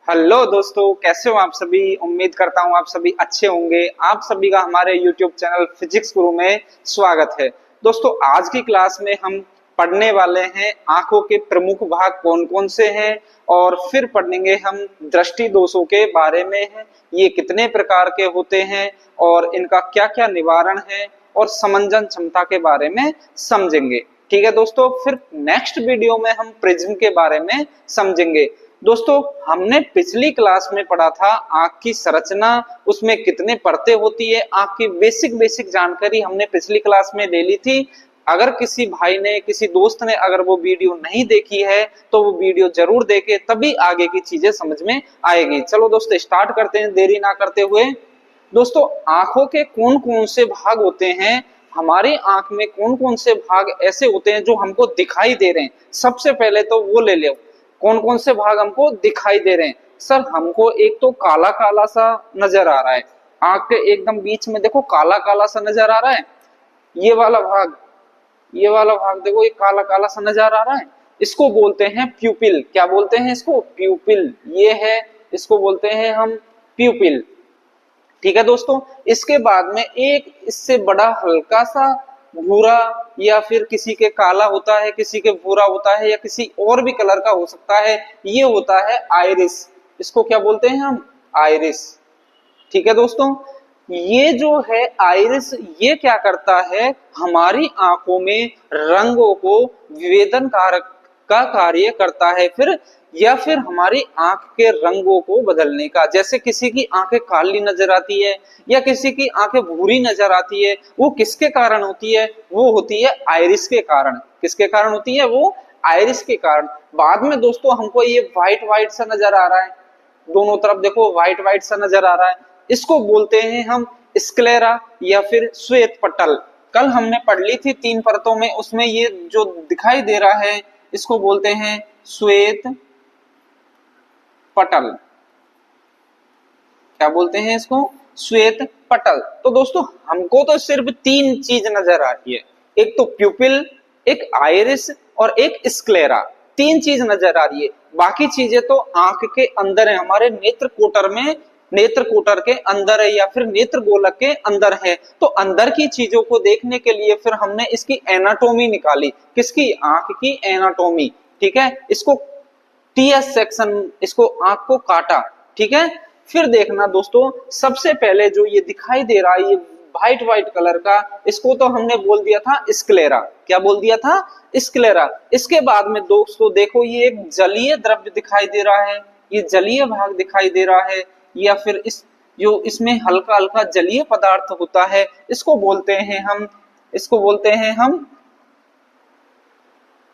Hello दोस्तों, कैसे हो आप सभी। उम्मीद करता हूँ आप सभी अच्छे होंगे। आप सभी का हमारे यूट्यूब चैनल फिजिक्स गुरु में स्वागत है। दोस्तों, आज की क्लास में हम पढ़ने वाले हैं आंखों के प्रमुख भाग कौन कौन से हैं, और फिर पढ़ेंगे हम दृष्टि दोषों के बारे में है, ये कितने प्रकार के होते हैं और इनका क्या क्या निवारण है, और समंजन क्षमता के बारे में समझेंगे। ठीक है दोस्तों, फिर नेक्स्ट वीडियो में हम प्रिज्म के बारे में समझेंगे। दोस्तों, हमने पिछली क्लास में पढ़ा था आंख की संरचना, उसमें कितने परतें होती है, आंख की बेसिक जानकारी हमने पिछली क्लास में ले ली थी। अगर किसी भाई ने, किसी दोस्त ने अगर वो वीडियो नहीं देखी है तो वो वीडियो जरूर देखे, तभी आगे की चीजें समझ में आएगी। चलो दोस्तों, स्टार्ट करते हैं देरी ना करते हुए। दोस्तों, आंखों के कौन कौन से भाग होते हैं, हमारी आंख में कौन कौन से भाग ऐसे होते हैं जो हमको दिखाई दे रहे हैं। सबसे पहले तो वो ले लो, कौन कौन से भाग हमको दिखाई दे रहे हैं। सर, हमको एक तो काला काला सा नजर आ रहा है, आंख के एकदम बीच में देखो काला काला सा नजर आ रहा है। ये वाला भाग, ये वाला भाग देखो, ये काला काला सा नजर आ रहा है। इसको बोलते हैं प्यूपिल। क्या बोलते हैं इसको? प्यूपिल। ये है, इसको बोलते हैं हम प्यूपिल। ठीक है दोस्तों, इसके बाद में एक इससे बड़ा हल्का सा भूरा, या फिर किसी के काला होता है, किसी के भूरा होता है, या किसी और भी कलर का हो सकता है, ये होता है आइरिस। इसको क्या बोलते हैं हम? आइरिस। ठीक है दोस्तों, ये जो है आइरिस, ये क्या करता है, हमारी आंखों में रंगों को विभेदन कारक का कार्य करता है, फिर हमारी आंख के रंगों को बदलने का। जैसे किसी की आंखें काली नजर आती है या किसी की आंखें भूरी नजर आती है, वो किसके कारण होती है? वो होती है आइरिस के कारण। किसके कारण होती है? वो आइरिस के कारण। बाद में दोस्तों हमको ये व्हाइट व्हाइट सा नजर आ रहा है, दोनों तरफ देखो व्हाइट व्हाइट सा नजर आ रहा है, इसको बोलते हैं हम स्क्लेरा या फिर श्वेत पटल। कल हमने पढ़ ली थी 3 परतों में, उसमें ये जो दिखाई दे रहा है इसको बोलते हैं श्वेत पटल। क्या बोलते हैं इसको? श्वेत पटल। तो दोस्तों, हमको तो सिर्फ 3 चीज नजर आ रही है, एक तो प्यूपिल, एक आइरिस और एक स्क्लेरा। 3 चीज नजर आ रही है, बाकी चीजें तो आंख के अंदर है, हमारे नेत्र कोटर में, नेत्र कोटर के अंदर है, या फिर नेत्र गोलक के अंदर है। तो अंदर की चीजों को देखने के लिए फिर हमने इसकी एनाटोमी निकाली। किसकी? आंख की एनाटोमी। ठीक है, इसको टीएस सेक्शन, इसको आंख को काटा। ठीक है, फिर देखना दोस्तों, सबसे पहले जो ये दिखाई दे रहा है, ये व्हाइट व्हाइट कलर का, इसको तो हमने बोल दिया था स्क्लेरा। क्या बोल दिया था? स्क्लेरा। इसके बाद में दोस्तों देखो, ये एक जलीय द्रव्य दिखाई दे रहा है, ये जलीय भाग दिखाई दे रहा है, या फिर इस जो इसमें हल्का हल्का जलीय पदार्थ होता है, इसको बोलते हैं हम, इसको बोलते हैं हम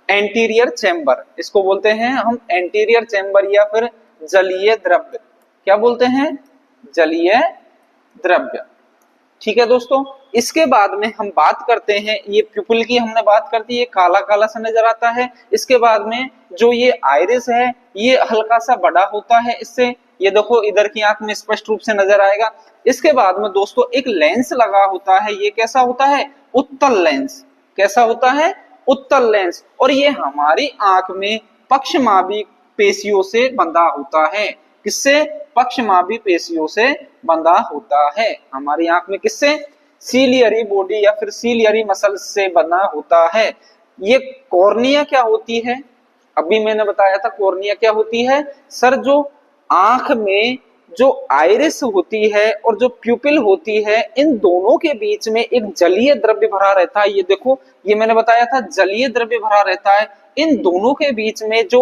एंटीरियर चैम्बर। इसको बोलते हैं हम एंटीरियर चैम्बर या फिर जलीय द्रव्य। क्या बोलते हैं? जलीय द्रव्य। ठीक है दोस्तों, इसके बाद में हम बात करते हैं, ये प्यूपिल की हमने बात कर दी, ये काला काला सा नजर आता है। इसके बाद में जो ये आइरिस है, ये हल्का सा बड़ा होता है इससे, ये देखो इधर की आंख में स्पष्ट रूप से नजर आएगा। इसके बाद में दोस्तों एक लेंस लगा होता है, ये कैसा होता है? उत्तल लेंस। कैसा होता है? उत्तल लेंस। और ये हमारी आंख में पक्षमापी पेशियों से बंधा होता है। किससे? पक्षमापी पेशियों से बंधा होता है हमारी आंख में। किससे? सीलियरी बॉडी या फिर सीलियरी मसल्स से बंधा होता है। ये कॉर्निया क्या होती है? अभी मैंने बताया था कॉर्निया क्या होती है। सर, जो आंख में जो आइरिस होती है और जो प्यूपिल होती है, इन दोनों के बीच में एक जलीय द्रव्य भरा रहता है। ये देखो, ये मैंने बताया था जलीय द्रव्य भरा रहता है। इन दोनों के बीच में जो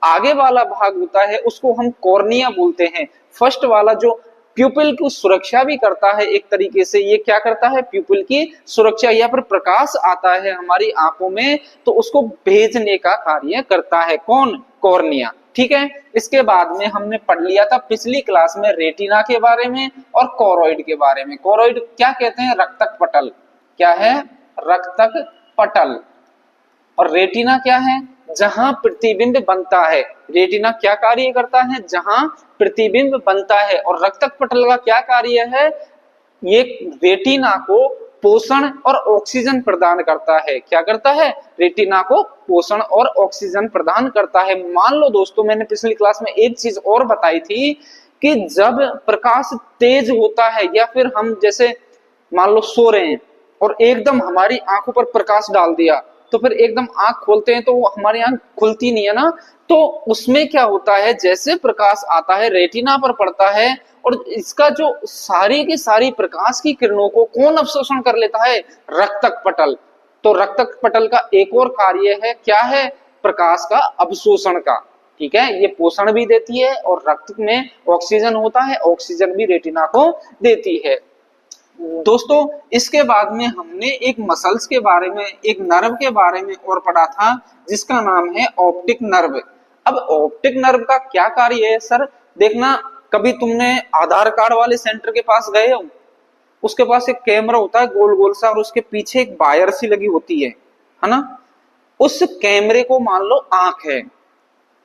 आगे वाला भाग होता है उसको हम कॉर्निया बोलते हैं। फर्स्ट वाला जो प्यूपिल की सुरक्षा भी करता है एक तरीके से, ये क्या करता है? प्यूपिल की सुरक्षा, या फिर प्रकाश आता है हमारी आंखों में तो उसको भेजने का कार्य करता है। कौन? कॉर्निया। ठीक है, इसके बाद में हमने पढ़ लिया था पिछली क्लास में रेटिना के बारे में और कोरोइड के बारे में। कोरोइड क्या कहते हैं? रक्तक पटल। क्या है? रक्तक पटल। और रेटिना क्या है? जहां प्रतिबिंब बनता है। रेटिना क्या कार्य करता है? जहां प्रतिबिंब बनता है। और रक्तक पटल का क्या कार्य है? ये रेटिना को पोषण और ऑक्सीजन प्रदान करता है। क्या करता है? रेटिना को पोषण और ऑक्सीजन प्रदान करता है। मान लो दोस्तों, मैंने पिछली क्लास में एक चीज और बताई थी कि जब प्रकाश तेज होता है या फिर हम जैसे मान लो सो रहे हैं और एकदम हमारी आंखों पर प्रकाश डाल दिया, तो फिर एकदम आंख खोलते हैं तो वो हमारी आंख खुलती नहीं है ना, तो उसमें क्या होता है, जैसे प्रकाश आता है रेटिना पर पड़ता है और इसका जो सारी की सारी प्रकाश की किरणों को कौन अवशोषण कर लेता है? रक्तक पटल। तो रक्तक पटल का एक और कार्य है, क्या है? प्रकाश का अवशोषण का। ठीक है, ये पोषण भी देती है और रक्त में ऑक्सीजन होता है, ऑक्सीजन भी रेटिना को देती है। दोस्तों इसके बाद में हमने एक मसल्स के बारे में, एक नर्व के बारे में और पढ़ा था जिसका नाम है ऑप्टिक नर्व। अब ऑप्टिक नर्व का क्या कार्य है सर? देखना, कभी तुमने आधार कार्ड वाले सेंटर के पास गए हो, उसके पास एक कैमरा होता है गोल गोल सा और उसके पीछे एक वायर सी लगी होती है ना? उस कैमरे को मान लो आंख है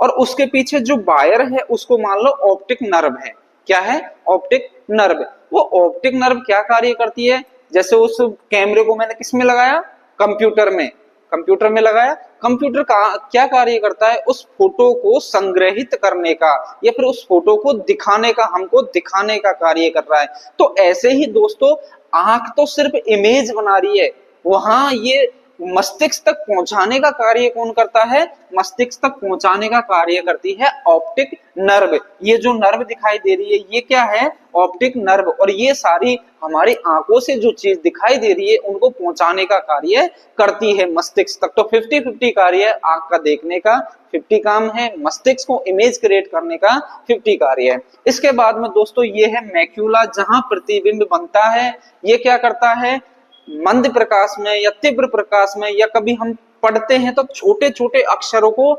और उसके पीछे जो वायर है उसको मान लो ऑप्टिक नर्व है। क्या है? Optic nerve. वो ऑप्टिक नर्व क्या कार्य करती है? जैसे उस कैमरे को मैंने किस में लगाया? कंप्यूटर में। कंप्यूटर में लगाया, कंप्यूटर का क्या कार्य करता है? उस फोटो को संग्रहित करने का या फिर उस फोटो को दिखाने का, हमको दिखाने का कार्य कर रहा है। तो ऐसे ही दोस्तों आंख तो सिर्फ इमेज बना रही है, वहां ये मस्तिष्क तक पहुंचाने का कार्य कौन करता है? मस्तिष्क तक पहुंचाने का कार्य करती है ऑप्टिक नर्व। ये जो नर्व दिखाई दे रही है ये क्या है? Optic nerve. और ये सारी हमारी आंखों से जो चीज दिखाई दे रही है उनको पहुंचाने का कार्य करती है मस्तिष्क तक। तो 50-50 कार्य है, आंख का देखने का 50 काम है, मस्तिष्क को इमेज क्रिएट करने का 50 कार्य है। इसके बाद में दोस्तों ये है मैक्यूला, जहां प्रतिबिंब बनता है। ये क्या करता है? मंद प्रकाश में या तीव्र प्रकाश में, या कभी हम पढ़ते हैं तो छोटे छोटे अक्षरों को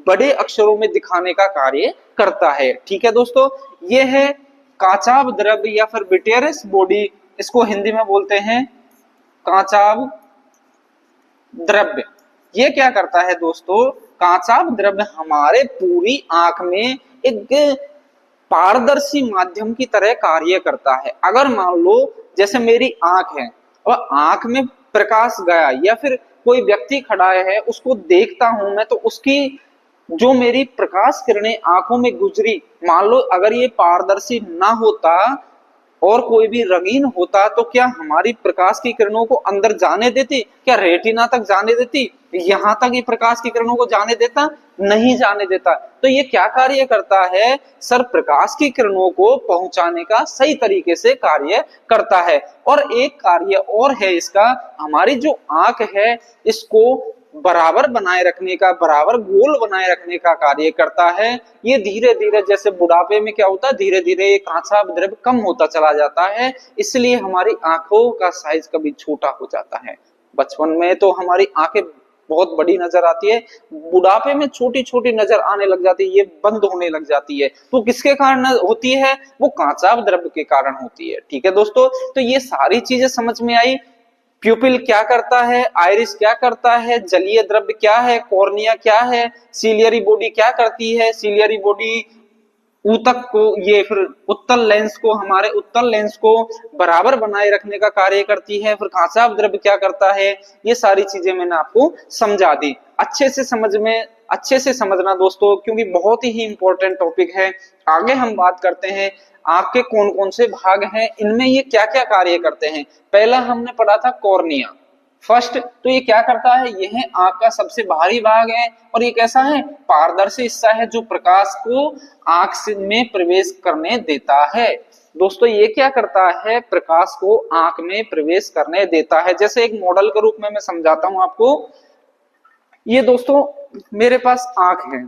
बड़े अक्षरों में दिखाने का कार्य करता है। ठीक है दोस्तों, ये है कांचाभ द्रव्य या फिर विटेरस बॉडी, इसको हिंदी में बोलते हैं कांचाभ द्रव्य। ये क्या करता है दोस्तों? कांचाभ द्रव्य हमारे पूरी आंख में एक पारदर्शी माध्यम की तरह कार्य करता है। अगर मान लो जैसे मेरी आंख है और आंख में प्रकाश गया या फिर कोई व्यक्ति खड़ा है उसको देखता हूं मैं, तो उसकी जो मेरी प्रकाश किरणें आंखों में गुजरी, मान लो अगर ये पारदर्शी ना होता और कोई भी रंगीन होता तो क्या हमारी प्रकाश की किरणों को अंदर जाने देती? क्या रेटिना तक जाने देती? यहां तक ये प्रकाश की किरणों को जाने देता? नहीं जाने देता। तो ये क्या कार्य करता है सर? प्रकाश की किरणों को पहुंचाने का सही तरीके से कार्य करता है। और एक कार्य और है इसका, हमारी जो आंख है इसको बराबर बनाए रखने का, बराबर गोल बनाए रखने का कार्य करता है। ये धीरे धीरे जैसे बुढ़ापे में क्या होता है, धीरे धीरे ये कांचाभ द्रव्य कम होता चला जाता है, इसलिए हमारी आंखों का साइज कभी छोटा हो जाता है। बचपन में तो हमारी आंखें बहुत बड़ी नजर आती है, बुढ़ापे में छोटी छोटी नजर आने लग जाती है, ये बंद होने लग जाती है। तो किसके कारण होती है? वो कांचाभ द्रव्य के कारण होती है। ठीक है दोस्तों, तो ये सारी चीजें समझ में आई। प्यूपिल क्या करता है, आइरिस क्या करता है, जलीय द्रव्य क्या है, कॉर्निया क्या है, सीलियरी बॉडी क्या करती है, सीलियरी बॉडी ऊतक को, ये फिर उत्तल लेंस को, हमारे उत्तल लेंस को बराबर बनाए रखने का कार्य करती है। फिर कांचाभ द्रव्य क्या करता है, ये सारी चीजें मैंने आपको समझा दी। अच्छे से समझना दोस्तों, क्योंकि बहुत ही इंपॉर्टेंट टॉपिक है। आगे हम बात करते हैं आंख के कौन कौन से भाग हैं, इनमें ये क्या क्या कार्य करते हैं। पहला हमने पढ़ा था कॉर्निया फर्स्ट। तो ये क्या करता है? यह आंख का सबसे बाहरी भाग है और ये कैसा है? पारदर्शी हिस्सा है जो प्रकाश को आंख में प्रवेश करने देता है। दोस्तों ये क्या करता है? प्रकाश को आंख में प्रवेश करने देता है। जैसे एक मॉडल के रूप में मैं समझाता हूं आपको। ये दोस्तों मेरे पास आंख है,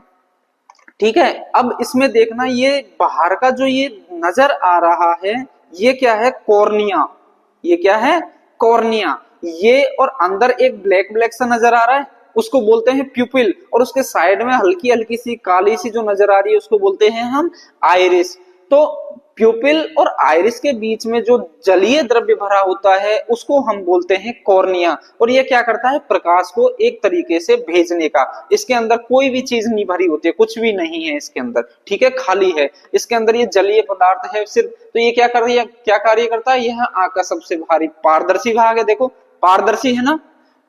ठीक है। अब इसमें देखना, ये बाहर का जो ये नजर आ रहा है ये क्या है? कॉर्निया। ये क्या है? कॉर्निया। ये और अंदर एक ब्लैक ब्लैक सा नजर आ रहा है उसको बोलते हैं प्यूपिल, और उसके साइड में हल्की हल्की सी काली सी जो नजर आ रही है उसको बोलते हैं हम आइरिस। तो प्यूपिल और आइरिस के बीच में जो जलीय द्रव्य भरा होता है उसको हम बोलते हैं कॉर्निया। और ये क्या करता है, प्रकाश को एक तरीके से भेजने का। इसके अंदर कोई भी चीज नहीं भरी होती है, कुछ भी नहीं है इसके अंदर, ठीक है, खाली है। इसके अंदर ये जलीय पदार्थ है सिर्फ। तो ये क्या कर रही है, क्या कार्य करता है, यह आंख का सबसे भारी पारदर्शी भाग है, देखो पारदर्शी है ना।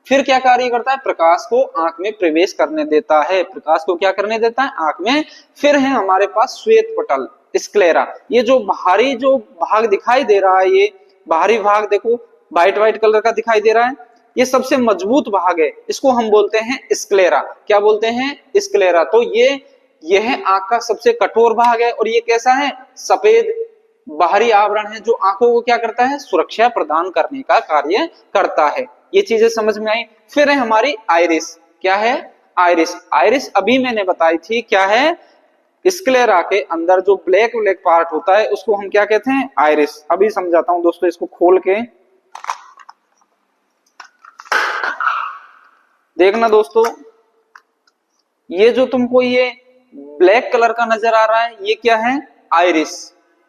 फिर क्या कार्य करता है, प्रकाश को आंख में प्रवेश करने देता है। प्रकाश को क्या करने देता है, आंख में। फिर है हमारे पास श्वेत पटल, स्क्लेरा। ये जो बाहरी जो भाग दिखाई दे रहा है, ये बाहरी भाग देखो व्हाइट व्हाइट कलर का दिखाई दे रहा है, ये सबसे मजबूत भाग है, इसको हम बोलते हैं स्क्लेरा। क्या बोलते हैं, स्क्लेरा। तो यह आंख का सबसे कठोर भाग है और ये कैसा है, सफेद बाहरी आवरण है जो आंखों को क्या करता है, सुरक्षा प्रदान करने का कार्य करता है। ये चीजें समझ में आई। फिर है हमारी आइरिस। क्या है, आइरिस। आइरिस अभी मैंने बताई थी, क्या है, स्क्लेरा के अंदर जो ब्लैक ब्लैक पार्ट होता है उसको हम क्या कहते हैं, आइरिस। अभी समझाता हूं दोस्तों, इसको खोल के देखना दोस्तों। ये जो तुमको ये ब्लैक कलर का नजर आ रहा है, ये क्या है, आइरिस।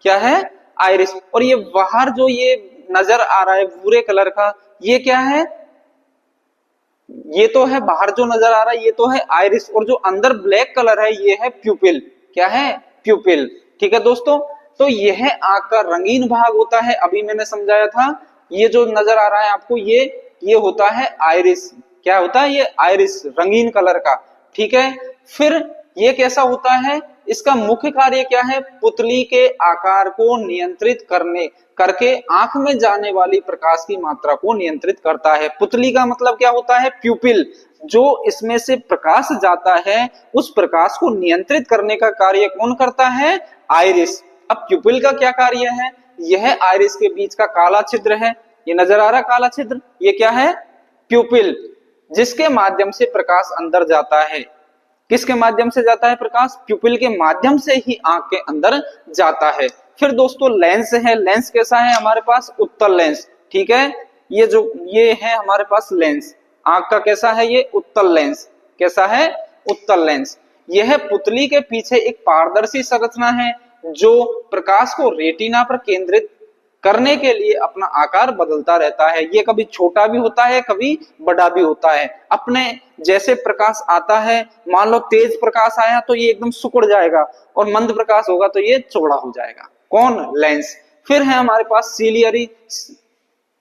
क्या है, आइरिस। और ये बाहर जो ये नजर आ रहा है भूरे कलर का, ये क्या है, ये तो है बाहर जो नजर आ रहा है, ये तो है आइरिस। और जो अंदर ब्लैक कलर है ये है प्यूपिल। क्या है, प्यूपिल। ठीक है दोस्तों, तो यह आंख का रंगीन भाग होता है। अभी मैंने समझाया था, ये जो नजर आ रहा है आपको, ये होता है आइरिस। क्या होता है, ये आइरिस, रंगीन कलर का। ठीक है, फिर ये कैसा होता है, इसका मुख्य कार्य क्या है, पुतली के आकार को नियंत्रित करके आंख में जाने वाली प्रकाश की मात्रा को नियंत्रित करता है। पुतली का मतलब क्या होता है, प्यूपिल। जो इसमें से प्रकाश जाता है उस प्रकाश को नियंत्रित करने का कार्य कौन करता है, आइरिस। अब प्यूपिल का क्या कार्य है, यह आइरिस के बीच का काला छिद्र है, ये नजर आ रहा है काला छिद्र, ये क्या है, प्यूपिल, जिसके माध्यम से प्रकाश अंदर जाता है। किसके माध्यम से जाता है प्रकाश, प्यूपिल के माध्यम से ही आंख के अंदर जाता है। फिर दोस्तों लेंस है। लेंस कैसा है हमारे पास, उत्तल लेंस। ठीक है, ये है हमारे पास लेंस, आंख का कैसा है, ये उत्तल लेंस। कैसा है, उत्तल लेंस। यह पुतली के पीछे एक पारदर्शी संरचना है जो प्रकाश को रेटिना पर केंद्रित करने के लिए अपना आकार बदलता रहता है। ये कभी छोटा भी होता है, कभी बड़ा भी होता है। अपने जैसे प्रकाश आता है, मान लो तेज प्रकाश आया तो ये एकदम सिकुड़ जाएगा, और मंद प्रकाश होगा तो ये चौड़ा हो जाएगा। कौन, लेंस। फिर है हमारे पास सीलियरी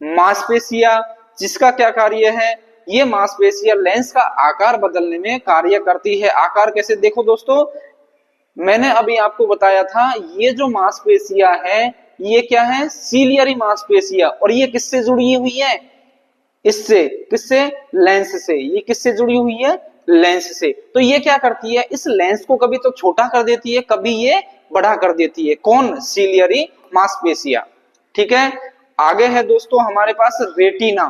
मांसपेशियां, जिसका क्या कार्य है, ये मांसपेशियां लेंस का आकार बदलने में कार्य करती है। आकार कैसे, देखो दोस्तों, मैंने अभी आपको बताया था, ये जो मांसपेशियां है ये क्या है, सीलियरी मांसपेशियां। और ये किससे जुड़ी हुई है, इससे, किससे, लेंस से। ये किससे जुड़ी हुई है, लेंस से। तो ये क्या करती है, इस लेंस को कभी तो छोटा कर देती है, कभी ये बड़ा कर देती है। कौन, सीलियरी मांसपेशियां। ठीक है, आगे है दोस्तों हमारे पास रेटिना।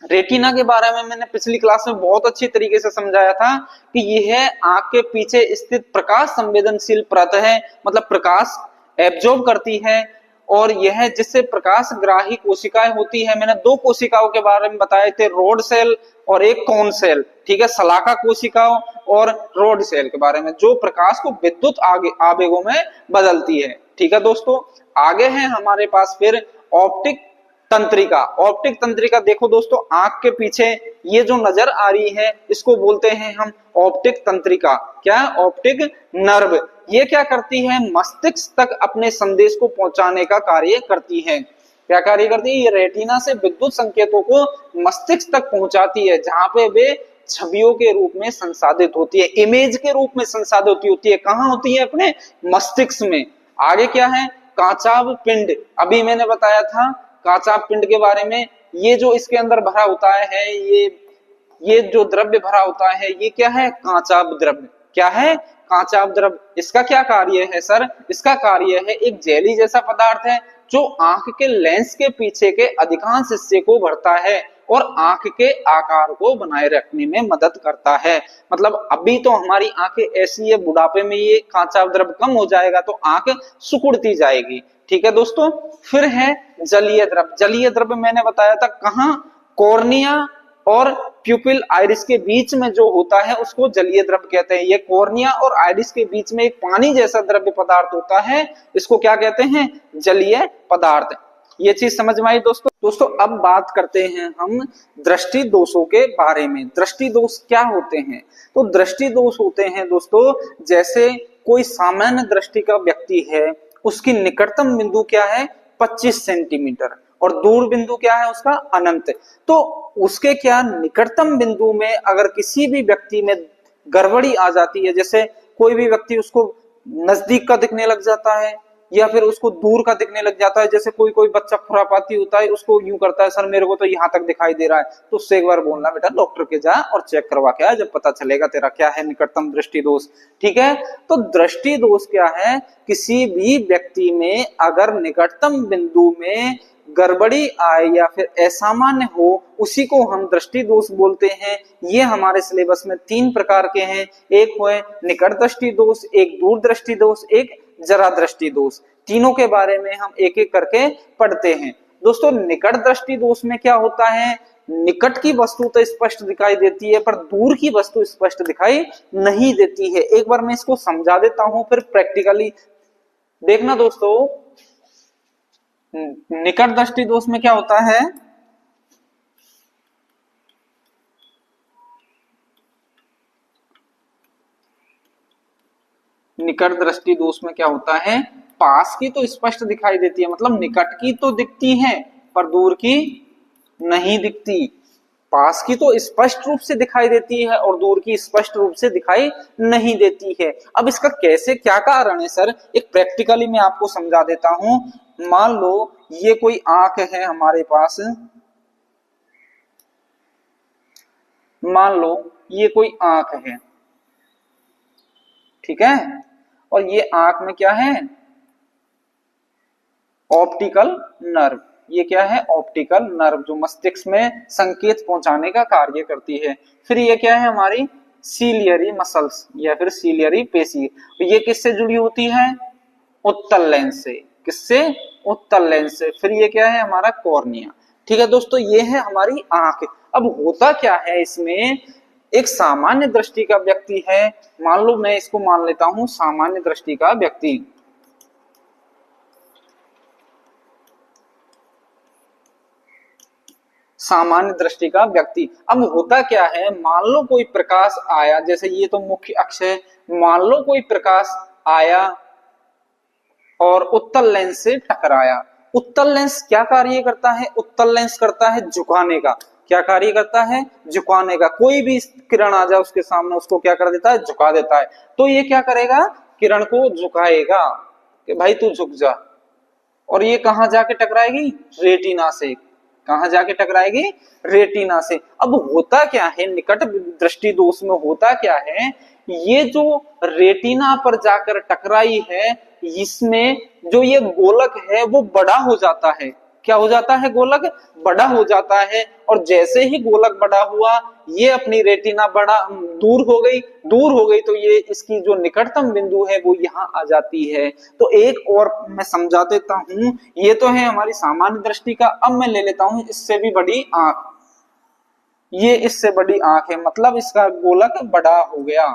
रेटिना के बारे में मैंने पिछली क्लास में बहुत अच्छी तरीके से समझाया था कि यह आंख के पीछे स्थित प्रकाश संवेदनशील परत है, मतलब प्रकाश एब्जॉर्ब करती है। और यह जिससे प्रकाश ग्राही कोशिकाएं होती है, मैंने दो कोशिकाओं के बारे में बताए थे, रोड सेल और एक कोन सेल। ठीक है, शलाका कोशिकाओं और रोड सेल के बारे में, जो प्रकाश को विद्युत आवेगों में बदलती है। ठीक है दोस्तों, आगे है हमारे पास फिर ऑप्टिक तंत्रिका। ऑप्टिक तंत्रिका देखो दोस्तों, आंख के पीछे ये जो नजर आ रही है इसको बोलते हैं हम ऑप्टिक तंत्रिका। क्या, ऑप्टिक नर्व। ये क्या करती है, मस्तिष्क तक अपने संदेश को पहुंचाने का कार्य करती है। क्या कार्य करती है, ये रेटिना से विद्युत संकेतों को मस्तिष्क तक पहुंचाती है, जहां पे वे छवियों के रूप में संसाधित होती है, इमेज के रूप में संसाधित होती है। कहां होती है, अपने मस्तिष्क में। आगे क्या है, कांचाभ पिंड। अभी मैंने बताया था कांचाभ पिंड के बारे में। ये जो इसके अंदर भरा होता है, ये जो द्रव्य भरा होता है, ये क्या है, कांचाभ द्रव्य। क्या है, कांचाभ द्रव्य। इसका क्या कार्य है सर, इसका कार्य है एक जेली जैसा पदार्थ है जो आंख के लेंस के पीछे के अधिकांश हिस्से को भरता है और आंख के आकार को बनाए रखने में मदद करता है। मतलब अभी तो हमारी आंखें ऐसी है, बुढ़ापे में ये कांचाभ द्रव्य कम हो जाएगा तो आंख सिकुड़ती जाएगी। ठीक है दोस्तों, फिर है जलीय द्रव्य। जलीय द्रव्य मैंने बताया था कहां, कॉर्निया और प्यूपिल आइरिस के बीच में जो होता है उसको जलीय द्रव कहते हैं। ये कॉर्निया और आइरिस के बीच में एक पानी जैसा द्रव्य पदार्थ होता है, इसको क्या कहते हैं? जलीय पदार्थ। ये चीज समझ में आई दोस्तों। दोस्तों अब बात करते हैं हम दृष्टि दोषों के बारे में। दृष्टि दोष क्या होते हैं? तो दृष्टि दोष होते हैं दोस्तों, जैसे कोई सामान्य दृष्टि का व्यक्ति है, उसकी निकटतम बिंदु क्या है? 25 सेंटीमीटर, और दूर बिंदु क्या है उसका? अनंत। तो उसके क्या निकटतम बिंदु में अगर किसी भी व्यक्ति में गड़बड़ी आ जाती है, जैसे कोई भी व्यक्ति उसको नजदीक का दिखने लग जाता है या फिर उसको दूर का दिखने लग जाता है, जैसे कोई कोई बच्चा खुरापाती होता है, उसको यूं करता है, सर मेरे को तो यहाँ तक दिखाई दे रहा है, तो उससे एक बार बोलना बेटा डॉक्टर के जा और चेक करवा के आ, जब पता चलेगा तेरा क्या है निकटतम दृष्टि दोष। ठीक है, तो दृष्टि दोष क्या है? किसी भी व्यक्ति में अगर निकटतम बिंदु में गड़बड़ी आए या फिर असामान्य हो, उसी को हम दृष्टि दोष बोलते हैं। ये हमारे सिलेबस में 3 प्रकार के हैं, एक है निकट दृष्टि दोष, एक दूर दृष्टि दोष, एक जरा दृष्टि दोष। तीनों के बारे में हम एक एक करके पढ़ते हैं। दोस्तों निकट दृष्टि दोष में क्या होता है? निकट की वस्तु तो स्पष्ट दिखाई देती है पर दूर की वस्तु स्पष्ट दिखाई नहीं देती है। एक बार मैं इसको समझा देता हूं, फिर प्रैक्टिकली देखना दोस्तों। निकट दृष्टि दोष में क्या होता है? निकट दृष्टि दोष में क्या होता है? पास की तो स्पष्ट दिखाई देती है, मतलब निकट की तो दिखती है पर दूर की नहीं दिखती। पास की तो स्पष्ट रूप से दिखाई देती है और दूर की स्पष्ट रूप से दिखाई नहीं देती है। अब इसका कैसे, क्या कारण है सर? एक प्रैक्टिकली मैं आपको समझा देता हूं। मान लो ये कोई आंख है हमारे पास, मान लो ये कोई आंख है, ठीक है, और ये आंख में क्या है? Optical nerve. ये क्या है? ऑप्टिकल नर्व, जो मस्तिष्क में संकेत पहुंचाने का कार्य करती है। फिर ये क्या है? हमारी सीलियरी मसल्स या फिर सीलियरी पेशी। ये किससे जुड़ी होती है? उत्तल लेंस से। किससे? उत्तल लेंस से। फिर ये क्या है? हमारा कॉर्निया। ठीक है दोस्तों, ये है हमारी आंख। अब होता क्या है इसमें? एक सामान्य दृष्टि का व्यक्ति है, मान लो मैं इसको मान लेता हूं सामान्य दृष्टि का व्यक्ति। सामान्य दृष्टि का व्यक्ति। अब होता क्या है? मान लो कोई प्रकाश आया, जैसे ये तो मुख्य अक्ष है, मान लो कोई प्रकाश आया और उत्तल लेंस से टकराया। उत्तल लेंस क्या कार्य करता है? उत्तल लेंस करता है झुकाने का। क्या कार्य करता है? झुकाने का। कोई भी किरण आ जाए उसके सामने, उसको क्या कर देता है? झुका देता है। तो ये क्या करेगा? किरण को झुकाएगा कि भाई तू झुक जा, और ये कहां जाके टकराएगी? रेटिना से। कहां जाके टकराएगी? रेटिना से। अब होता क्या है निकट दृष्टि दोष में? होता क्या है? ये जो रेटिना पर जाकर टकराई है, इसमें जो ये गोलक है वो बड़ा हो जाता है। क्या हो जाता है? गोलक बड़ा हो जाता है। और जैसे ही गोलक बड़ा हुआ, ये अपनी रेटिना बड़ा दूर हो गई। दूर हो गई तो ये इसकी जो निकटतम बिंदु है वो यहाँ आ जाती है। तो एक और मैं समझा देता हूं। ये तो है हमारी सामान्य दृष्टि का। अब मैं ले लेता हूं इससे भी बड़ी आंख। ये इससे बड़ी आंख है, मतलब इसका गोलक बड़ा हो गया।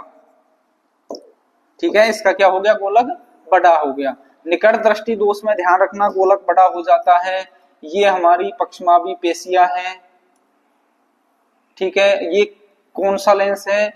ठीक है, इसका क्या हो गया? गोलक बड़ा हो गया। निकट दृष्टि दोष में ध्यान रखना, गोलक बड़ा हो जाता है। ये हमारी पक्षमावी पेशियां हैं। ठीक है, ये कौन सा लेंस है?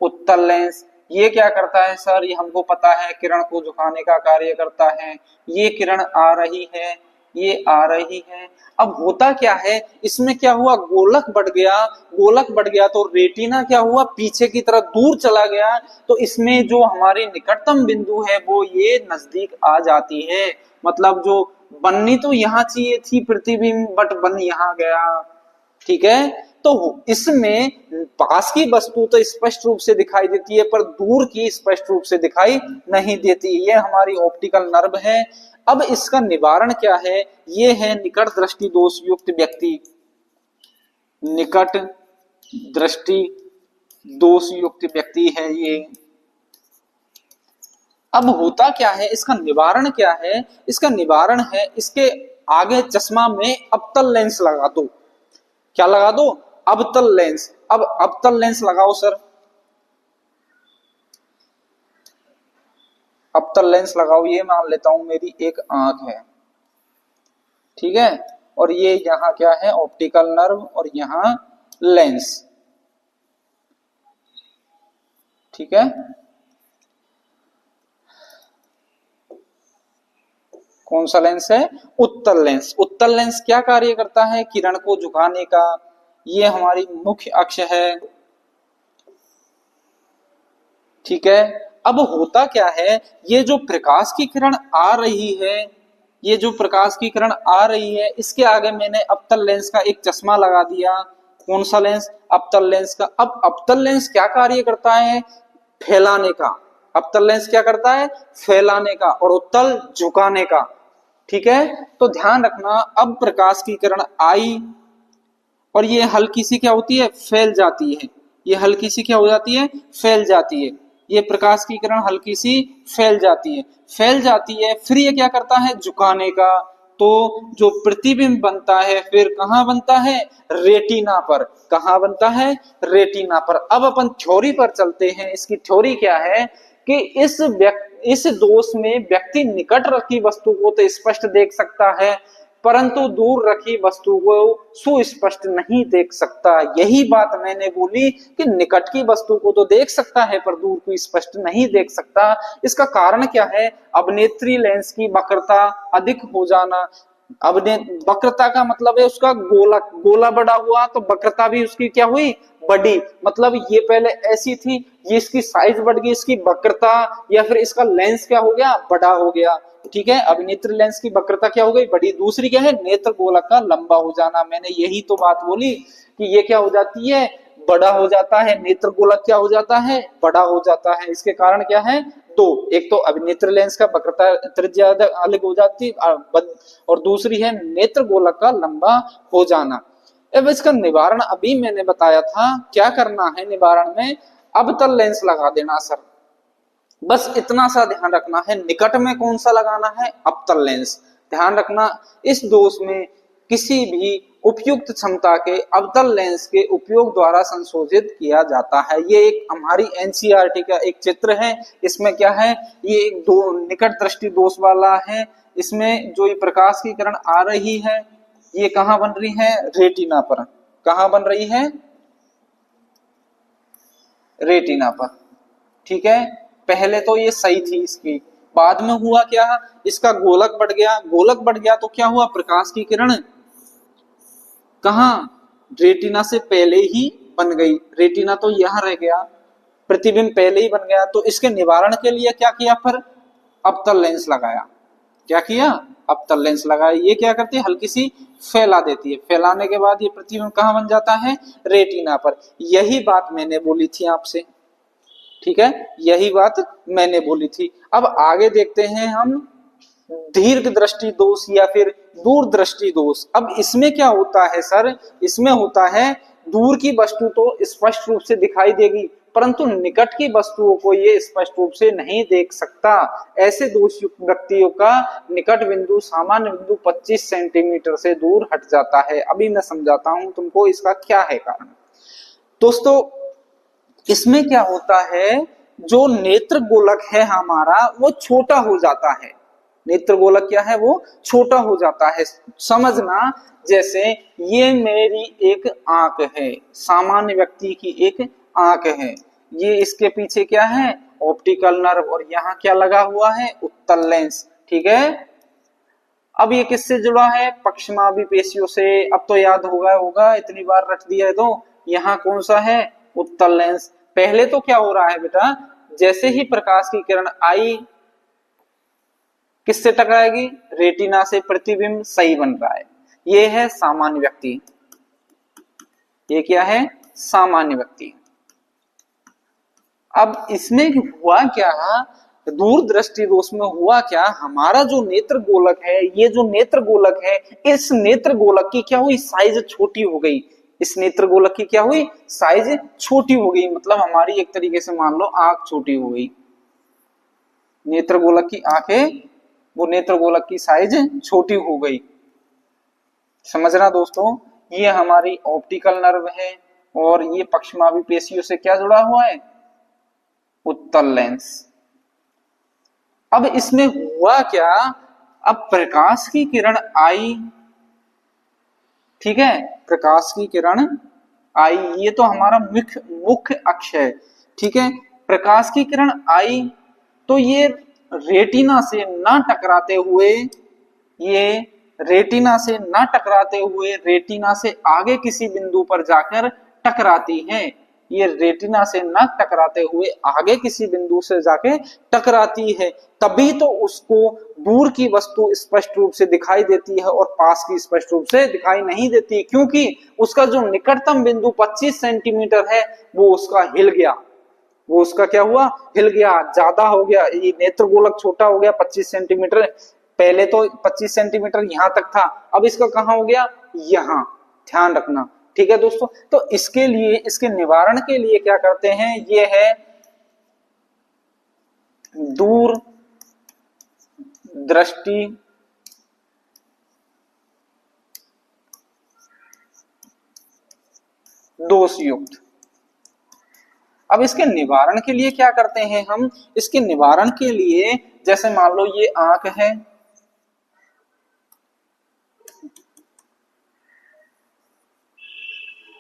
उत्तल लेंस। ये क्या करता है सर? ये हमको पता है, किरण को झुकाने का कार्य करता है। ये किरण आ रही है, ये आ रही है। अब होता क्या है इसमें? क्या हुआ? गोलक बढ़ गया। गोलक बढ़ गया तो रेटिना क्या हुआ? पीछे की तरफ दूर चला गया। तो इसमें जो हमारी निकटतम बिंदु है वो ये नजदीक आ जाती है। मतलब जो बननी तो यहाँ चाहिए थी प्रतिबिंब, बट बन यहाँ गया। ठीक है, तो इसमें पास की वस्तु तो स्पष्ट रूप से दिखाई देती है पर दूर की स्पष्ट रूप से दिखाई नहीं देती। ये हमारी ऑप्टिकल नर्व है। अब इसका निवारण क्या है? ये है निकट दृष्टि दोष युक्त व्यक्ति। निकट दृष्टि दोष युक्त व्यक्ति है ये। अब होता क्या है? इसका निवारण क्या है? इसका निवारण है इसके आगे चश्मा में अवतल लेंस लगा दो। क्या लगा दो? अवतल लेंस। अब अवतल लेंस लगाओ सर, अवतल लेंस लगाओ। ये मान लेता हूं मेरी एक आंख है, ठीक है, और ये यहाँ क्या है, ऑप्टिकल नर्व, और यहाँ लेंस, ठीक है। कौन सा लेंस है, उत्तल लेंस। उत्तल लेंस क्या कार्य करता है, किरण को झुकाने का। ये हमारी मुख्य अक्ष है, ठीक है। अब होता क्या है, ये जो प्रकाश की किरण आ रही है, ये जो प्रकाश की किरण आ रही है, इसके आगे मैंने अवतल लेंस का एक चश्मा लगा दिया। कौन सा लेंस, अवतल लेंस का। अब अवतल लेंस क्या कार्य करता है, फैलाने का। अवतल लेंस क्या करता है, फैलाने का, और उत्तल झुकाने का, ठीक है। तो ध्यान रखना, अब प्रकाश की किरण आई और ये हल्की सी क्या होती है, फैल जाती है। ये हल्की सी क्या हो जाती है, फैल जाती है। ये प्रकाश की किरण हल्की सी फैल जाती है, फैल जाती है, फिर ये क्या करता है, झुकाने का। तो जो प्रतिबिंब बनता है फिर कहाँ बनता है, रेटिना पर। कहाँ बनता है, रेटिना पर। अब अपन थ्योरी पर चलते हैं। इसकी थ्योरी क्या है कि इस दोष में व्यक्ति निकट रखी वस्तु को तो स्पष्ट देख सकता है, परंतु दूर रखी वस्तु को सुस्पष्ट नहीं देख सकता। यही बात मैंने बोली कि निकट की वस्तु को तो देख सकता है पर दूर को स्पष्ट नहीं देख सकता। इसका कारण क्या है, अवनेत्री लेंस की वक्रता अधिक हो जाना। वक्रता का मतलब है उसका गोला बड़ा हुआ, तो वक्रता भी उसकी क्या हुई, बड़ी। मतलब ये पहले ऐसी थी, ये इसकी साइज बढ़ गई, इसकी वक्रता, या फिर इसका लेंस क्या हो गया, बड़ा हो गया, ठीक है। अब नेत्र लेंस की वक्रता क्या हो गई, बड़ी। दूसरी क्या है, नेत्र गोलक का लंबा हो जाना। मैंने यही तो बात बोली कि ये क्या हो जाती है, बड़ा हो जाता है। नेत्र गोलक क्या हो जाता है, बड़ा हो जाता है। इसके कारण क्या है, दो। एक तो अभिनेत्र लेंस का वक्रता त्रिज्या अलग हो जाती, और दूसरी है नेत्र गोलक का लंबा हो जाना। अब इसका निवारण अभी मैंने बताया था, क्या करना है निवारण में, अवतल लेंस लगा देना सर। बस इतना सा ध्यान रखना है। निकट में कौन सा लगाना है, अवतल लेंस। ध्यान रखना, इस दोष में किसी भी उपयुक्त क्षमता के अवतल लेंस के उपयोग द्वारा संशोधित किया जाता है। ये एक हमारी एनसीईआरटी का एक चित्र है। इसमें क्या है, ये एक दो निकट दृष्टि दोष वाला है। इसमें जो ये प्रकाश की किरण आ रही है, ये कहाँ बन रही है, रेटिना पर। कहाँ बन रही है, रेटिना पर, ठीक है। पहले तो ये सही थी इसकी, बाद में हुआ क्या, इसका गोलक बढ़ गया। गोलक बढ़ गया तो क्या हुआ, प्रकाश की किरण कहाँ, रेटिना से पहले ही बन गई। रेटिना तो यहां रह गया, प्रतिबिंब पहले ही बन गया। तो इसके निवारण के लिए क्या किया, फिर अवतल लेंस लगाया। क्या किया, अवतल लेंस लगाया। ये क्या करती है, हल्की सी फैला देती है। फैलाने के बाद ये प्रतिबिंब कहाँ बन जाता है, रेटिना पर। यही बात मैंने बोली थी आपसे, ठीक है, यही बात मैंने बोली थी। अब आगे देखते हैं हम दीर्घ दृष्टि दोष या फिर दूर दृष्टि दोष। अब इसमें क्या होता है सर, इसमें होता है दूर की वस्तु तो स्पष्ट रूप से दिखाई देगी, परंतु निकट की वस्तुओं को ये स्पष्ट रूप से नहीं देख सकता। ऐसे दोष युक्त व्यक्तियों का निकट बिंदु सामान्य बिंदु 25 सेंटीमीटर से दूर हट जाता है। अभी मैं समझाता हूं तुमको इसका क्या है कारण। दोस्तों, इसमें क्या होता है, जो नेत्र गोलक है हमारा वो छोटा हो जाता है। नेत्र गोलक क्या है, वो छोटा हो जाता है। समझना, जैसे ये मेरी एक आंख है, सामान्य व्यक्ति की एक आंख है, ये इसके पीछे क्या है, ऑप्टिकल नर्व, और यहाँ क्या लगा हुआ है, उत्तल लेंस, ठीक है। अब ये किससे जुड़ा है, पक्षमावी पेशियों से। अब तो याद होगा इतनी बार रट दिया है। तो यहाँ कौन सा है, उत्तल लेंस। पहले तो क्या हो रहा है बेटा, जैसे ही प्रकाश की किरण आई किससे टकराएगी, रेटिना से, प्रतिबिंब सही बन रहा है। ये है सामान्य व्यक्ति, ये क्या है, सामान्य व्यक्ति। अब इसमें हुआ क्या, दूर दृष्टि दोष में हुआ क्या, हमारा जो नेत्र गोलक है, ये जो नेत्र गोलक है, इस नेत्र गोलक की क्या हुई, साइज छोटी हो गई। इस नेत्र गोलक की क्या हुई, साइज छोटी हो गई। मतलब हमारी एक तरीके से मान लो आंख छोटी हो गई। नेत्र गोलक की आंखें, वो नेत्र गोलक की साइज छोटी हो गई। समझना दोस्तों, ये हमारी ऑप्टिकल नर्व है और ये पश्चिमाभी पेशियों से क्या जुड़ा हुआ है, उत्तल लेंस। अब इसमें हुआ क्या, अब प्रकाश की किरण आई, ठीक है, प्रकाश की किरण आई, ये तो हमारा मुख्य अक्ष है, ठीक है। प्रकाश की किरण आई तो ये रेटिना से ना टकराते हुए, ये रेटिना से ना टकराते हुए रेटिना से आगे किसी बिंदु पर जाकर टकराती है। ये रेटिना से न टकराते हुए आगे किसी बिंदु से जाके टकराती है, तभी तो उसको दूर की वस्तु स्पष्ट रूप से दिखाई देती है और पास की स्पष्ट रूप से दिखाई नहीं देती, क्योंकि उसका जो निकटतम बिंदु 25 सेंटीमीटर है वो उसका हिल गया, वो उसका क्या हुआ, हिल गया, ज्यादा हो गया, ये नेत्र गोलक छोटा हो गया 25 सेंटीमीटर। पहले तो 25 सेंटीमीटर यहां तक था, अब इसका कहां हो गया, यहां, ध्यान रखना, ठीक है दोस्तों। तो इसके लिए, इसके निवारण के लिए क्या करते हैं, ये है दूर दृष्टि दोष युक्त। अब इसके निवारण के लिए क्या करते हैं हम, इसके निवारण के लिए जैसे मान लो ये आंख है,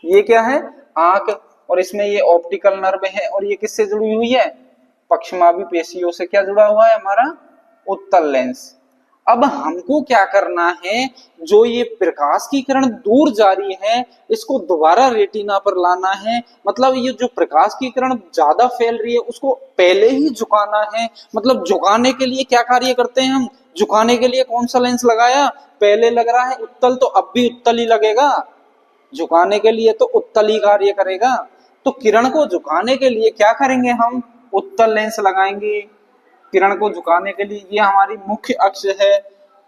ये क्या है, आंख, और इसमें ये ऑप्टिकल नर्व है और ये किससे जुड़ी हुई है, पश्चिमाभी पेशियों से क्या जुड़ा हुआ है, हमारा उत्तल लेंस। अब हमको क्या करना है, जो ये प्रकाश की किरण दूर जा रही है इसको दोबारा रेटिना पर लाना है, मतलब ये जो प्रकाश की किरण ज्यादा फैल रही है उसको पहले ही झुकाना है। मतलब झुकाने के लिए क्या कार्य करते हैं हम, झुकाने के लिए कौन सा लेंस लगाया, पहले लग रहा है उत्तल, तो अब भी उत्तल ही लगेगा, झुकाने के लिए तो उत्तल ही कार्य करेगा। तो किरण को झुकाने के लिए क्या करेंगे हम, उत्तल लेंस लगाएंगे। किरण को झुकाने के लिए ये हमारी मुख्य अक्ष है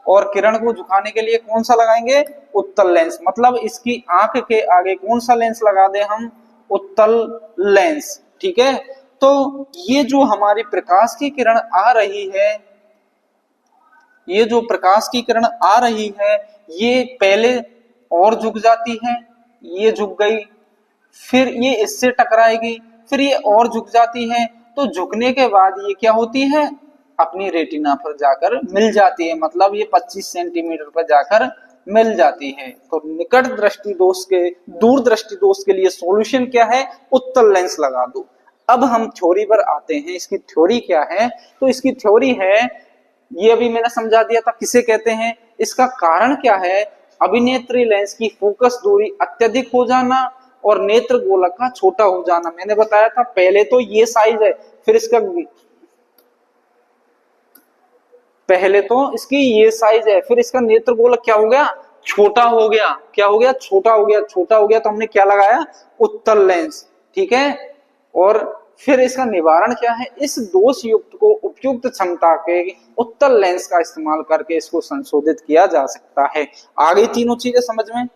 और किरण को झुकाने के लिए कौन सा लगाएंगे, उत्तल लेंस। मतलब इसकी आंख के आगे कौन सा लेंस लगा दे हम, उत्तल लेंस, ठीक है। तो ये जो हमारी प्रकाश की किरण आ रही है, ये जो प्रकाश की किरण आ रही है ये पहले और झुक जाती है, ये झुक गई, फिर ये इससे टकराएगी, फिर ये और झुक जाती है, तो झुकने के बाद ये क्या होती है, अपनी रेटिना पर जाकर मिल जाती है, मतलब ये 25 सेंटीमीटर पर जाकर मिल जाती है। तो निकट दृष्टि दोष के, दूर दृष्टि दोष के लिए सॉल्यूशन क्या है, उत्तल लेंस लगा दो। अब हम थ्योरी पर आते हैं, इसकी थ्योरी क्या है, तो इसकी थ्योरी है, ये अभी मैंने समझा दिया था किसे कहते हैं, इसका कारण क्या है, अभिनेत्री लेंस की फोकस दूरी अत्यधिक हो जाना और नेत्र गोलक का छोटा हो जाना। मैंने बताया था पहले तो ये साइज है, फिर इसका, पहले तो इसकी ये साइज है, फिर इसका नेत्र गोलक क्या हो गया, छोटा हो गया, क्या हो गया, छोटा हो गया, छोटा हो गया, तो हमने क्या लगाया, उत्तल लेंस, ठीक है। और फिर इसका निवारण क्या है, इस दोष युक्त को उपयुक्त क्षमता के उत्तल लेंस का इस्तेमाल करके इसको संशोधित किया जा सकता है। आ गई तीनों चीजें समझ में,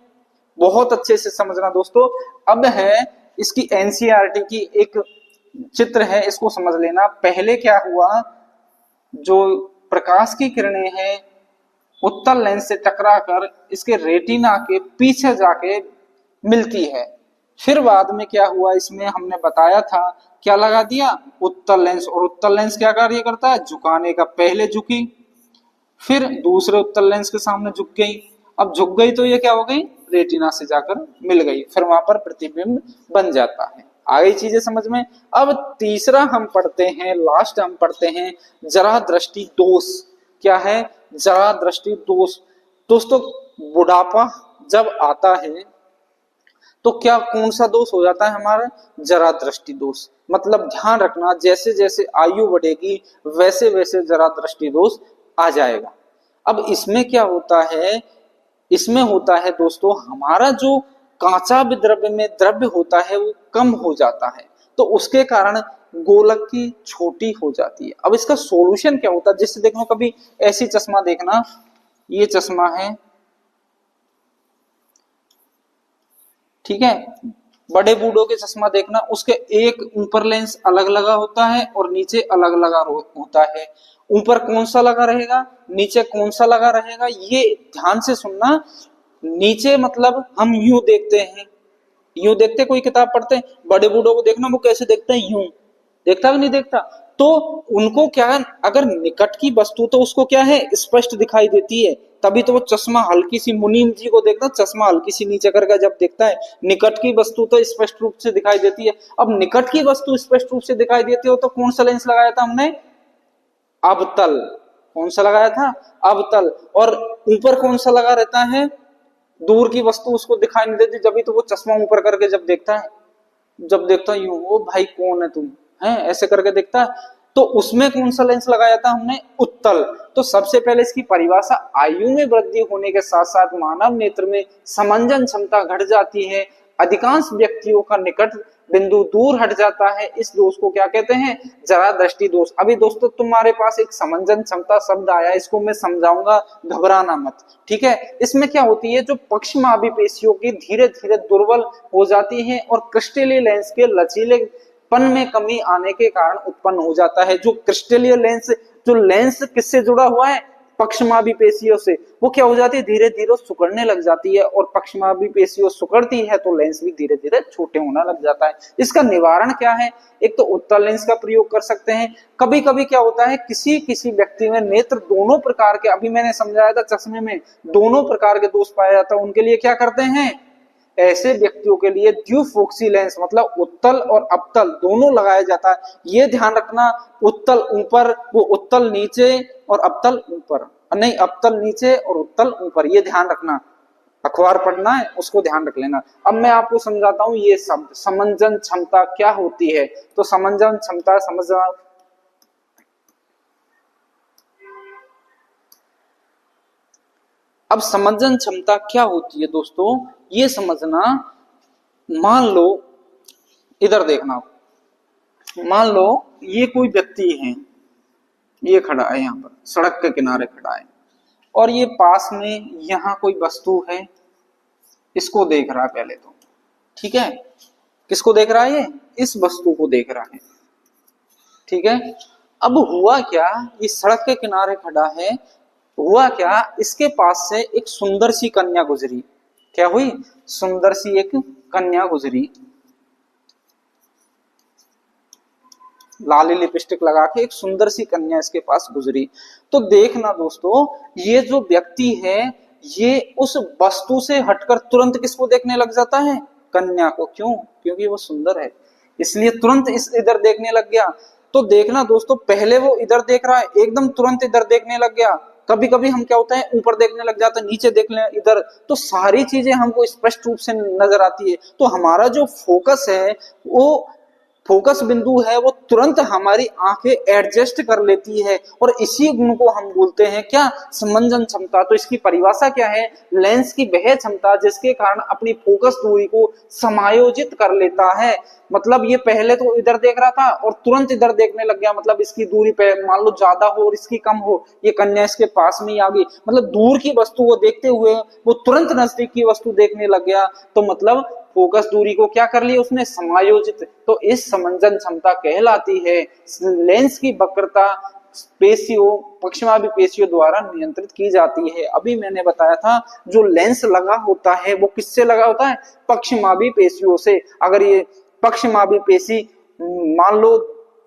बहुत अच्छे से समझना दोस्तों। अब है इसकी एनसीईआरटी की एक चित्र है, इसको समझ लेना। पहले क्या हुआ, जो प्रकाश की किरणें हैं उत्तल लेंस से टकराकर इसके रेटिना के पीछे जाके मिलती है, फिर बाद में क्या हुआ, इसमें हमने बताया था क्या लगा दिया, उत्तल लेंस, और उत्तल लेंस क्या कार्य करता है, झुकाने का, पहले झुकी फिर दूसरे उत्तल लेंस के सामने झुक गई, अब झुक गई तो ये क्या हो गई, रेटिना से जाकर मिल गई, फिर वहां पर प्रतिबिंब बन जाता है। आ गई चीजें समझ में। अब तीसरा हम पढ़ते हैं, लास्ट हम पढ़ते हैं जरा दृष्टि दोष। क्या है, जरा दृष्टि दोष। दोस्तों बुढ़ापा जब आता है तो क्या कौन सा दोष हो जाता है हमारा, जरा दृष्टि दोष। मतलब ध्यान रखना, जैसे जैसे आयु बढ़ेगी वैसे वैसे जरा दृष्टि दोष आ जाएगा। अब इसमें क्या होता है, इसमें होता है दोस्तों हमारा जो कांचा विद्रव्य में द्रव्य होता है वो कम हो जाता है, तो उसके कारण गोलक की छोटी हो जाती है। अब इसका सॉल्यूशन क्या होता है, जिससे देखो कभी ऐसी चश्मा देखना, ये चश्मा है, ठीक है, बड़े बूढ़ों के चश्मा देखना, उसके एक ऊपर लेंस अलग लगा होता है और नीचे अलग लगा होता है। ऊपर कौन सा लगा रहेगा, नीचे कौन सा लगा रहेगा, ये ध्यान से सुनना। नीचे मतलब हम यूं देखते हैं, यूं देखते, कोई किताब पढ़ते हैं, बड़े बूढ़ों को देखना वो कैसे देखते हैं, यूं देखता कि नहीं देखता। तो उनको क्या, अगर निकट की वस्तु तो उसको क्या है स्पष्ट दिखाई देती है, तभी तो वो चश्मा हल्की सी, मुनीम जी को देखना चश्मा हल्की सी नीचे करके जब देखता है, निकट की वस्तु तो स्पष्ट रूप से दिखाई देती है। अब निकट की वस्तु स्पष्ट रूप से दिखाई देती हो तो कौन सा लेंस लगाया था हमने, अवतल। कौन सा लगाया था, अवतल। और ऊपर कौन सा लगा रहता है, दूर की वस्तु उसको दिखाई नहीं देती, जब तो वो चश्मा ऊपर करके जब देखता है, जब देखता है यूं, ओ भाई कौन है तुम, है ऐसे करके देखता है। तो उसमें कौन सा लेंस लगाया था हमने, उत्तल। तो सबसे पहले इसकी परिभाषा, आयु में वृद्धि होने के साथ साथ मानव नेत्र में समंजन क्षमता घट जाती है, अधिकांश व्यक्तियों का निकट बिंदु दूर हट जाता है, इस दोष को क्या कहते हैं, जरा दृष्टि दोष। अभी दोस्तों तुम्हारे पास एक समंजन क्षमता शब्द आया, इसको मैं समझाऊंगा, घबराना मत, ठीक है। इसमें क्या होती है, जो पक्षमाभी पेशियों की धीरे धीरे दुर्बल हो जाती है और क्रिस्टलीय लेंस के लचीलेपन में कमी आने के कारण उत्पन्न हो जाता है। जो क्रिस्टलीय लेंस, जो लेंस किससे जुड़ा हुआ है, पक्षमाभी पेशियों से, वो क्या हो जाती है, धीरे धीरे सिकुड़ने लग जाती है, और पक्षमाभी पेशियों सिकुड़ती है तो लेंस भी धीरे धीरे छोटे होने लग जाता है। इसका निवारण क्या है, एक तो उत्तल लेंस का प्रयोग कर सकते हैं। कभी कभी क्या होता है, किसी किसी व्यक्ति में नेत्र दोनों प्रकार के, अभी मैंने समझाया था चश्मे में दोनों प्रकार के दोष पाया जाता है, उनके लिए क्या करते हैं, ऐसे व्यक्तियों के लिए द्विफोक्सी लेंस मतलब उत्तल और अवतल दोनों लगाया जाता है। ये ध्यान रखना, उत्तल ऊपर, वो उत्तल नीचे और अवतल ऊपर, नहीं अवतल नीचे और उत्तल ऊपर, ये ध्यान रखना, अखबार पढ़ना है उसको ध्यान रख लेना। अब मैं आपको समझाता हूं ये शब्द समंजन क्षमता क्या होती है। तो समंजन क्षमता समझना, अब समंजन क्षमता क्या होती है दोस्तों, ये समझना, मान लो इधर देखना, मान लो ये कोई व्यक्ति है, ये खड़ा है यहाँ पर सड़क के किनारे खड़ा है, और ये पास में यहाँ कोई वस्तु है, इसको देख रहा है पहले तो, ठीक है, किसको देख रहा है, ये इस वस्तु को देख रहा है, ठीक है। अब हुआ क्या, ये सड़क के किनारे खड़ा है, हुआ क्या, इसके पास से एक सुंदर सी कन्या गुजरी, क्या हुई, सुंदर सी एक कन्या गुजरी, लाली लिपस्टिक लगा के एक सुंदर सी कन्या इसके पास गुजरी। तो देखना दोस्तों, ये जो व्यक्ति है ये उस वस्तु से हटकर तुरंत किसको देखने लग जाता है, कन्या को। क्यों, क्योंकि वो सुंदर है, इसलिए तुरंत इस इधर देखने लग गया। तो देखना दोस्तों, पहले वो इधर देख रहा है, एकदम तुरंत इधर देखने लग गया। कभी कभी हम क्या होता है, ऊपर देखने लग जाते हैं, नीचे देख ले इधर, तो सारी चीजें हमको स्पष्ट रूप से नजर आती है। तो हमारा जो फोकस है, वो फोकस बिंदु है, वो तुरंत हमारी आंखें एडजस्ट कर लेती है, और इसी गुण को हम बोलते हैं क्या, समंजन क्षमता। तो इसकी परिभाषा क्या है, लेंस की वह क्षमता जिसके कारण अपनी फोकस दूरी को समायोजित कर लेता है। मतलब ये पहले तो इधर देख रहा था और तुरंत इधर देखने लग गया, मतलब इसकी दूरी पे मान लो ज्यादा हो और इसकी कम हो, ये कन्या इसके पास में ही आ गई, मतलब दूर की वस्तु को देखते हुए वो तुरंत नजदीक की वस्तु देखने लग गया, तो मतलब फोकस दूरी को क्या कर लिया उसने, समायोजित। तो इस समंजन क्षमता कहलाती है। लेंस की वक्रता पेशियों, पक्षमाभी पेशियों द्वारा नियंत्रित की जाती है। अभी मैंने बताया था जो लेंस लगा होता है वो किससे लगा होता है, पक्षमाभी पेशियों से। अगर ये पक्षमाभी पेशी मान लो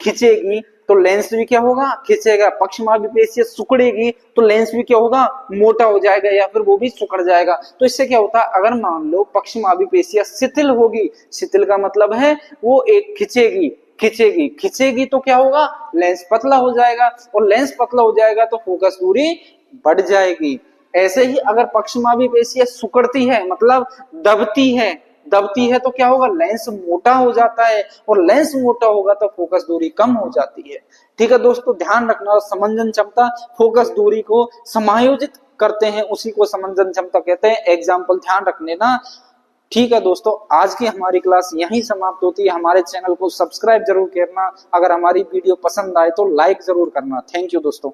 खिंचेगी तो लेंस भी क्या होगा, खिंचेगा। पक्षमाभी पेशी सिकुड़ेगी तो लेंस भी क्या होगा, मोटा हो जाएगा या फिर वो भी सिकुड़ जाएगा। तो इससे क्या होता है, अगर मान लो पक्षमाभी पेशियां शिथिल होगी, शिथिल का मतलब है वो एक खिंचेगी, खिंचेगी, खिंचेगी तो क्या होगा, लेंस पतला हो जाएगा, और लेंस पतला हो जाएगा तो फोकस दूरी बढ़ जाएगी। ऐसे ही अगर पक्षमाभी पेशियां सिकुड़ती है मतलब दबती है, दबती है तो क्या होगा, लेंस मोटा हो जाता है, और लेंस मोटा होगा तो फोकस दूरी कम हो जाती है। ठीक है दोस्तों, ध्यान रखना, समंजन क्षमता फोकस दूरी को समायोजित करते हैं, उसी को समंजन क्षमता कहते हैं। एग्जाम्पल ध्यान रखने ना। ठीक है दोस्तों, आज की हमारी क्लास यहीं समाप्त होती है। हमारे चैनल को सब्सक्राइब जरूर करना, अगर हमारी वीडियो पसंद आए तो लाइक जरूर करना। थैंक यू दोस्तों।